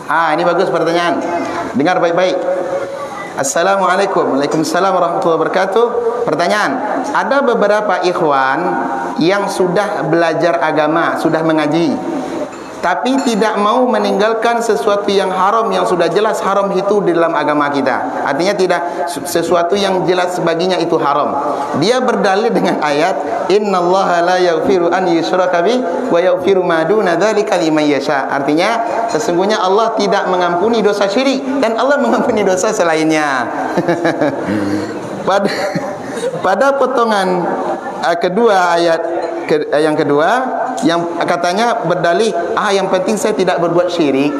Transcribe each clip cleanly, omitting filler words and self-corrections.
Ini bagus pertanyaan. Dengar baik-baik. Assalamualaikum. Waalaikumsalam warahmatullahi wabarakatuh. Pertanyaan, ada beberapa ikhwan yang sudah belajar agama, sudah mengaji, tapi tidak mau meninggalkan sesuatu yang haram, yang sudah jelas haram itu di dalam agama kita. Artinya tidak sesuatu yang jelas baginya itu haram. Dia berdalil dengan ayat innallaha la yaghfiru an yushraka bih wa yaghfiru ma duna dzalika liman yasha. Artinya sesungguhnya Allah tidak mengampuni dosa syirik dan Allah mengampuni dosa selainnya. Pada potongan kedua ayat yang kedua, yang katanya berdalih yang penting saya tidak berbuat syirik.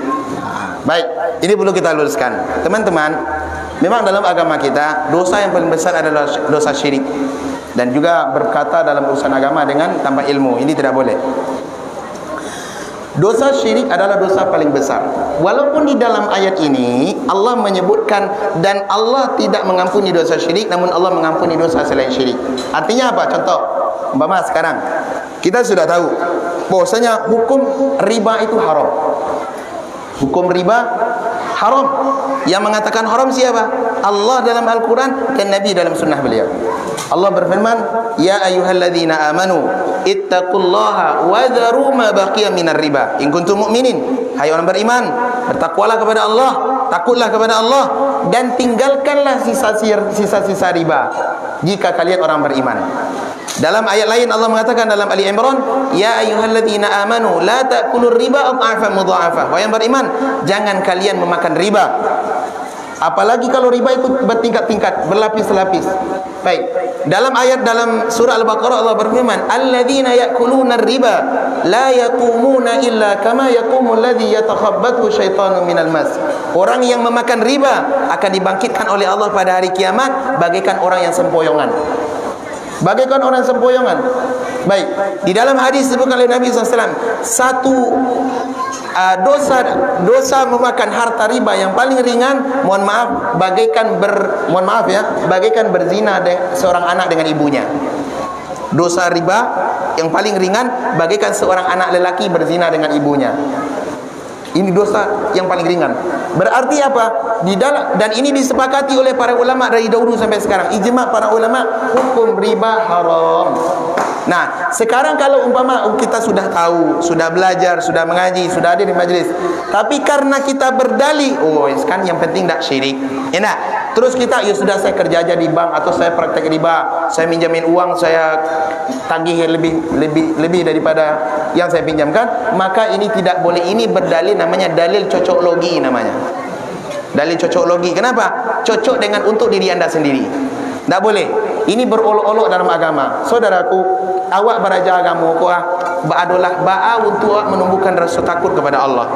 Baik, ini perlu kita luruskan. Teman-teman, memang dalam agama kita dosa yang paling besar adalah dosa syirik. Dan juga berkata dalam urusan agama dengan tanpa ilmu, ini tidak boleh. Dosa syirik adalah dosa paling besar. Walaupun di dalam ayat ini Allah menyebutkan dan Allah tidak mengampuni dosa syirik, namun Allah mengampuni dosa selain syirik. Artinya apa? Contoh, umpama sekarang kita sudah tahu bahwasanya hukum riba itu haram. Hukum riba haram. Yang mengatakan haram siapa? Allah dalam Al-Quran dan Nabi dalam sunnah beliau. Allah berfirman, ya ayyuhalladzina amanu ittaqullaha wa dharu ma baqiya minar riba in kuntum mu'minin. Hai orang beriman, bertakwalah kepada Allah, takutlah kepada Allah, dan tinggalkanlah sisa-sisa riba jika kalian orang beriman. Dalam ayat lain Allah mengatakan dalam Ali Imran, ya ayyuhalladzina amanu la ta'kulur riba adhafan mudha'afa. Wahai yang beriman, jangan kalian memakan riba. Apalagi kalau riba itu bertingkat-tingkat, berlapis-lapis. Baik. Dalam ayat dalam surah Al-Baqarah Allah berfirman, alladzina ya'kuluna riba la yaqumuna illa kama yaqumul ladzi yatakhabbathu syaitanu minal mas. Orang yang memakan riba akan dibangkitkan oleh Allah pada hari kiamat bagaikan orang yang sempoyongan. Bagaikan orang sempoyongan. Baik, di dalam hadis disebutkan oleh Nabi SAW, satu dosa memakan harta riba yang paling ringan, bagaikan berzina seorang anak dengan ibunya. Dosa riba yang paling ringan bagaikan seorang anak lelaki berzina dengan ibunya. Ini dosa yang paling ringan. Berarti apa? Dan ini disepakati oleh para ulama dari dahulu sampai sekarang. Ijma' para ulama, hukum riba haram. Nah, sekarang kalau umpama kita sudah tahu, sudah belajar, sudah mengaji, sudah ada di majlis, tapi karena kita berdalih, kan yang penting tak syirik. Enak. Terus kita, sudah saya kerja aja di bank atau saya praktek riba, saya minjamin uang, saya tagih lebih daripada yang saya pinjamkan, maka ini tidak boleh. Ini berdalil, namanya dalil cocok logi namanya. Dalil cocok logi. Kenapa? Cocok dengan untuk diri anda sendiri. Tak boleh. Ini berolok-olok dalam agama. Saudaraku, awak beraja agama adalah ba'a untuk menumbuhkan rasa takut kepada Allah.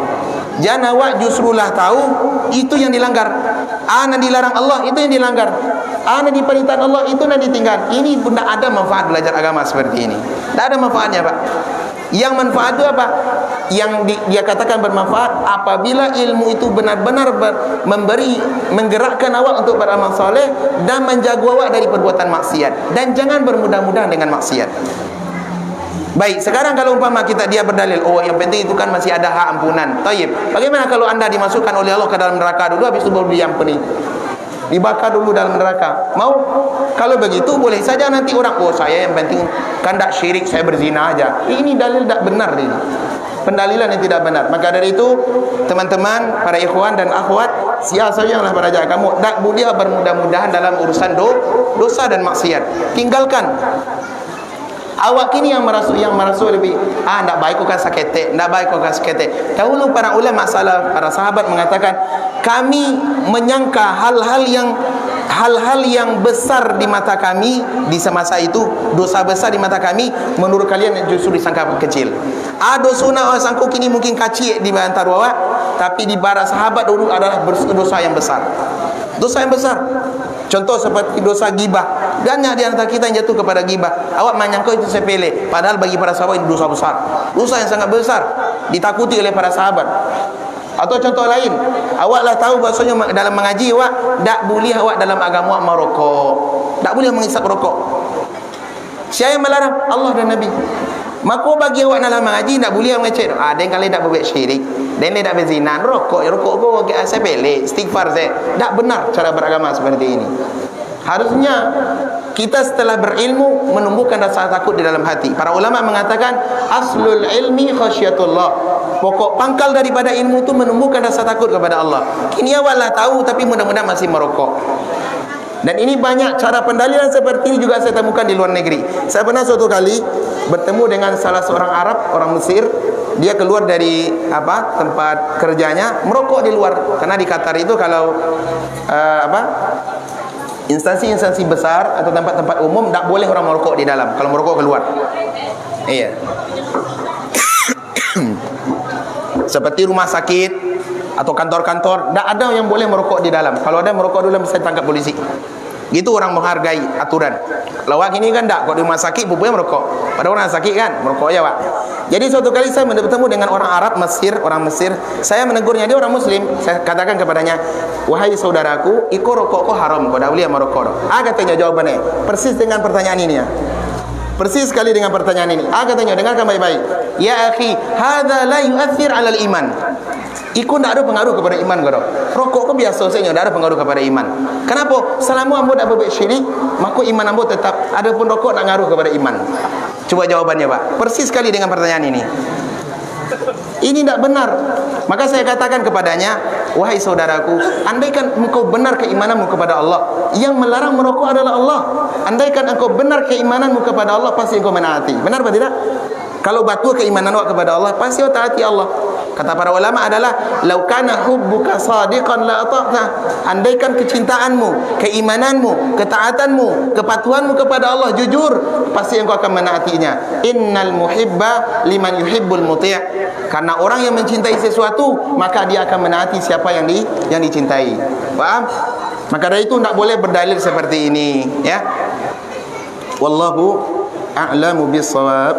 Jangan awak justrulah tahu itu yang dilanggar. Ana dilarang Allah, itu yang dilanggar. Ana diperintahkan Allah, itu yang ditinggal. Ini pun tak ada manfaat belajar agama seperti ini. Tak ada manfaatnya, Pak. Yang manfaat itu apa? Yang dia katakan bermanfaat apabila ilmu itu benar-benar menggerakkan awak untuk beramal soleh dan menjaga awak dari perbuatan maksiat, dan jangan bermudah-mudahan dengan maksiat. Baik, sekarang kalau umpama dia berdalil, yang penting itu kan masih ada hak ampunan. Taib. Bagaimana kalau anda dimasukkan oleh Allah ke dalam neraka dulu, habis itu baru diampuni? Dibakar dulu dalam neraka. Mau? Kalau begitu boleh saja nanti orang, saya yang penting kan tak syirik, saya berzina aja. Ini dalil tak benar ini. Pendalilan yang tidak benar. Maka dari itu, teman-teman, para ikhwan dan akhwat, siasatnya para jaga kamu tak boleh bermudah-mudahan dalam urusan dosa dan maksiat. Tinggalkan. Awak kini yang merasa lebih ndak baik kau kan sakete, ndak baik kau kan sakete. Dahulu para ulama masalah, para sahabat mengatakan, kami menyangka hal-hal yang besar di mata kami di semasa itu, dosa besar di mata kami, menurut kalian justru disangka kecil. Dosuna orang sangku kini mungkin kecil di antara awak, tapi di para sahabat dulu adalah dosa yang besar. Dosa yang besar. Contoh seperti dosa ghibah. Banyak di antara kita yang jatuh kepada ghibah. Awak menyangka itu sepele, padahal bagi para sahabat itu dosa besar. Dosa yang sangat besar, ditakuti oleh para sahabat. Atau contoh lain, awaklah tahu bahasanya dalam mengaji awak tak boleh awak dalam agama merokok. Tak boleh menghisap rokok. Siapa yang melarang? Allah dan Nabi. Maka bagi awak dalam mengaji tak boleh mengecek. Dan kalian tak berbuat syirik. Dan dia tak berzina, rokok kau saya pelik, istighfar saya. Tak benar cara beragama seperti ini. Harusnya kita setelah berilmu menumbuhkan rasa takut di dalam hati. Para ulama mengatakan aslul ilmi khasyatullah. Pokok pangkal daripada ilmu itu menumbuhkan rasa takut kepada Allah. Kini awallah tahu tapi mudah-mudahan masih merokok. Dan ini banyak cara pendalilan seperti ini juga saya temukan di luar negeri. Saya pernah suatu kali bertemu dengan salah seorang Arab, orang Mesir. Dia keluar dari tempat kerjanya, merokok di luar. Karena di Qatar itu kalau instansi-instansi besar atau tempat-tempat umum tak boleh orang merokok di dalam. Kalau merokok keluar. Iya. Seperti rumah sakit atau kantor-kantor, tak ada yang boleh merokok di dalam. Kalau ada merokok di dalam bisa ditangkap polisi. Gitu orang menghargai aturan. Lawak ini kan tak, kalau di rumah sakit pupunya merokok. Pada orang sakit kan merokok ya, Pak. Jadi suatu kali saya bertemu dengan orang Arab orang Mesir. Saya menegurnya, dia orang Muslim. Saya katakan kepadanya, wahai saudaraku, iko rokok kok haram, kau tak boleh merokok. Katanya jawabannya persis dengan pertanyaan ini ya. Persis sekali dengan pertanyaan ini. Katanya, dengarkan baik-baik. Ya akhi, hadza la yu'athir 'alal iman. Iku tak ada pengaruh kepada iman kau. Rokok kau biasa saja, tak ada pengaruh kepada iman. Kenapa? Selama ambo tak berbuat syirik, maka iman ambo tetap. Adapun rokok tak ngaruh kepada iman. Coba jawabannya, Pak. Persis sekali dengan pertanyaan ini. Ini tak benar. Maka saya katakan kepadanya, wahai saudaraku, andaikan engkau benar keimananmu kepada Allah, yang melarang merokok adalah Allah. Andaikan engkau benar keimananmu kepada Allah, pasti engkau menaati. Benar atau tidak? Kalau batu keimanan awak kepada Allah, pasti awak taati Allah. Kata para ulama adalah lau kana hubbuka sadiqan la ata'ta. Andaikan kecintaanmu, keimananmu, ketaatanmu, kepatuhanmu kepada Allah jujur, pasti engkau akan menaatinya. Innal muhibba liman yuhibbul muti'. Karena orang yang mencintai sesuatu, maka dia akan menaati siapa yang dicintai. Paham? Maka dari itu tidak boleh berdalil seperti ini, ya. Wallahu a'lamu bis-shawab.